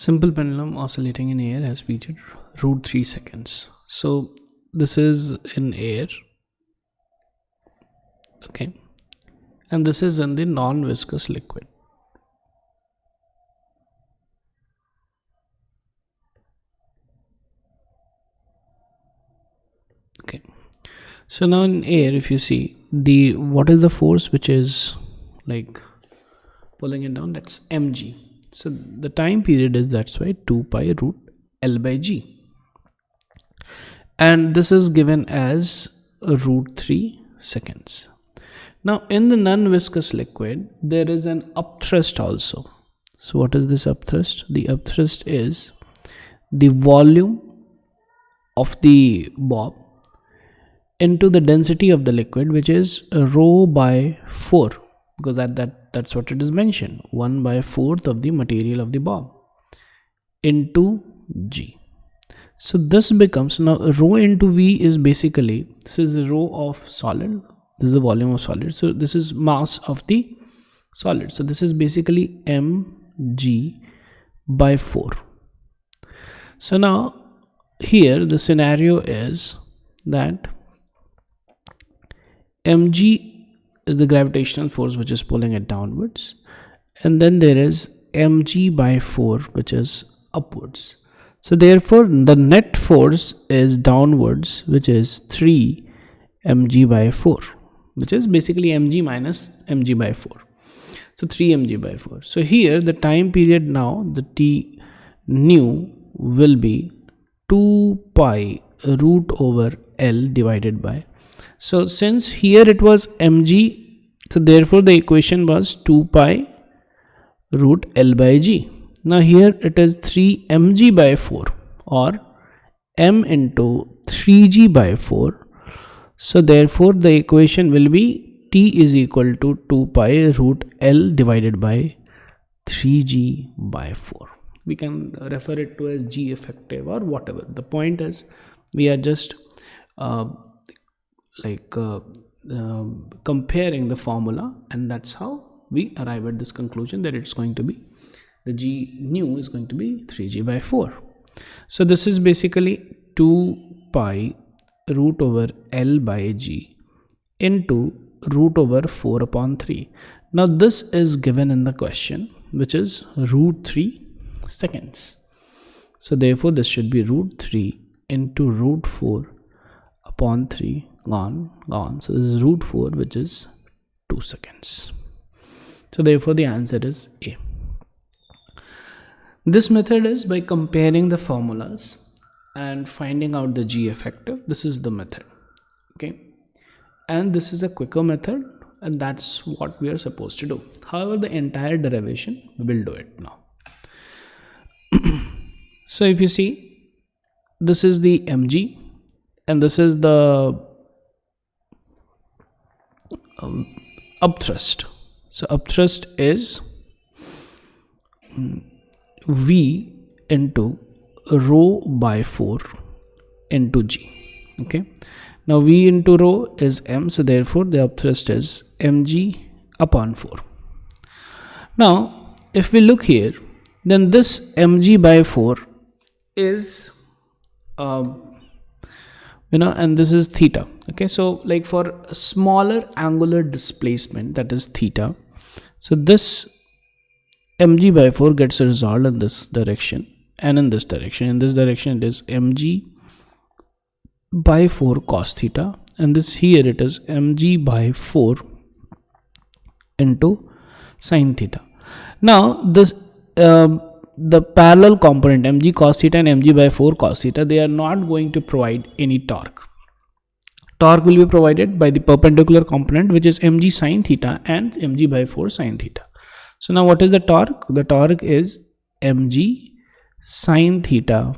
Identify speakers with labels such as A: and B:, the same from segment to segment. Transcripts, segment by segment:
A: Simple pendulum oscillating in air has speed root 3 seconds. So this is in air, okay, and this is in the non-viscous liquid. Okay, so now in air, if you see what is the force which is like pulling it down, that's mg. So the time period is, that's why 2 pi root L by g, and this is given as root 3 seconds. Now in the non-viscous liquid there is an upthrust also. So what is this upthrust? The upthrust is the volume of the bob into the density of the liquid, which is rho by 4, because that's what it is mentioned, 1 by 4th of the material of the bob into g. So this becomes, now rho into v is basically, this is the rho of solid, this is the volume of solid, so this is mass of the solid, so this is basically mg by 4. So now here the scenario is that mg is the gravitational force which is pulling it downwards, and then there is mg by 4 which is upwards. So therefore the net force is downwards, which is 3 mg by 4, which is basically mg minus mg by 4, so 3 mg by 4. So here the time period, now the t nu will be 2 pi root over L divided by, so since here it was mg, so therefore the equation was 2 pi root L by g. Now here it is 3 mg by 4 or m into 3g by 4. So therefore the equation will be t is equal to 2 pi root L divided by 3g by 4. We can refer it to as g effective or whatever. The point is, we are just comparing the formula, and that's how we arrive at this conclusion that it's going to be, the g nu is going to be 3g by 4. So this is basically 2 pi root over L by g into root over 4 upon 3. Now this is given in the question, which is root 3 seconds. So therefore this should be root 3 into root 4 upon 3, gone. So this is root 4, which is 2 seconds. So therefore the answer is A. This method is by comparing the formulas and finding out the g effective. This is the method, okay, and this is a quicker method, and that's what we are supposed to do. However, the entire derivation, we will do it now. So if you see, this is the mg and this is the upthrust. So upthrust is v into rho by 4 into g, okay. Now v into rho is m, so therefore the upthrust is mg upon 4. Now if we look here, then this mg by 4 is and this is theta, okay. So like for a smaller angular displacement, that is theta, so this mg by 4 gets resolved in this direction and in this direction. In this direction it is mg by 4 cos theta, and this here it is mg by 4 into sin theta. Now this the parallel component mg cos theta and mg by 4 cos theta, they are not going to provide any torque. Torque will be provided by the perpendicular component, which is mg sin theta and mg by 4 sin theta. So now what is the torque? The torque is mg sin theta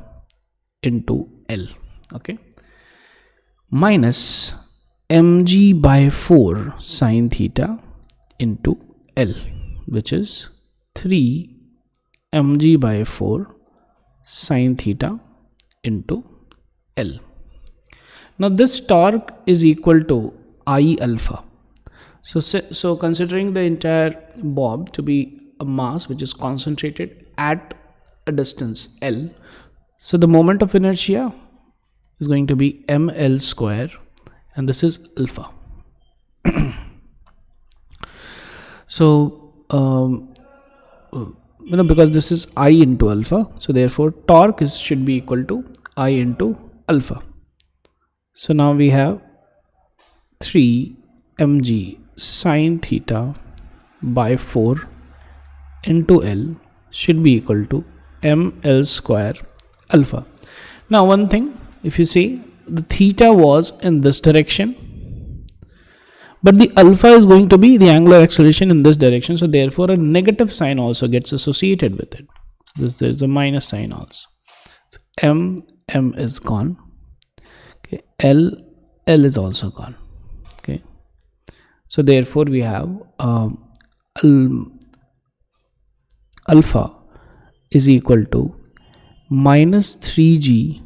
A: into L, okay, minus mg by 4 sin theta into L, which is 3 mg by 4 sin theta into L. Now this torque is equal to I alpha. So considering the entire bob to be a mass which is concentrated at a distance L. So the moment of inertia is going to be ml square, and this is alpha. So because this is I into alpha, so therefore torque should be equal to I into alpha. So now we have 3 mg sine theta by 4 into L should be equal to ml square alpha. Now one thing, if you see, the theta was in this direction, but the alpha is going to be the angular acceleration in this direction, so therefore a negative sign also gets associated with it. So there's a minus sign also. So m is gone. Okay, L is also gone. Okay, so therefore we have alpha is equal to minus 3g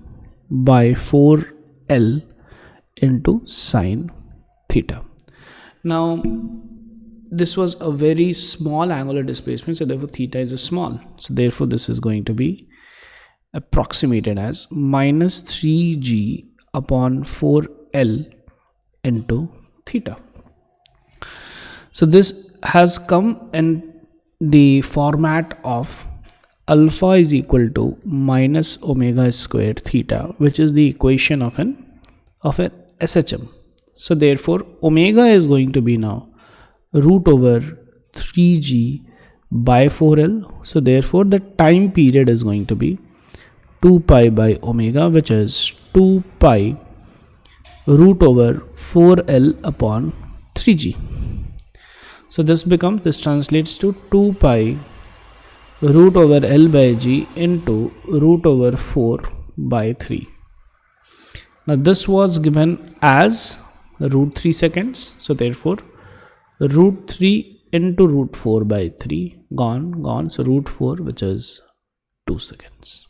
A: by 4l into sine theta. Now this was a very small angular displacement, so therefore theta is a small, so therefore this is going to be approximated as minus 3g upon 4l into theta. So this has come in the format of alpha is equal to minus omega squared theta, which is the equation of an SHM. So therefore omega is going to be now root over 3g by 4l. So therefore the time period is going to be 2 pi by omega, which is 2 pi root over 4l upon 3g. So this translates to 2 pi root over L by G into root over 4 by 3. Now this was given as root 3 seconds. So therefore root 3 into root 4 by 3 gone. So root 4, which is 2 seconds.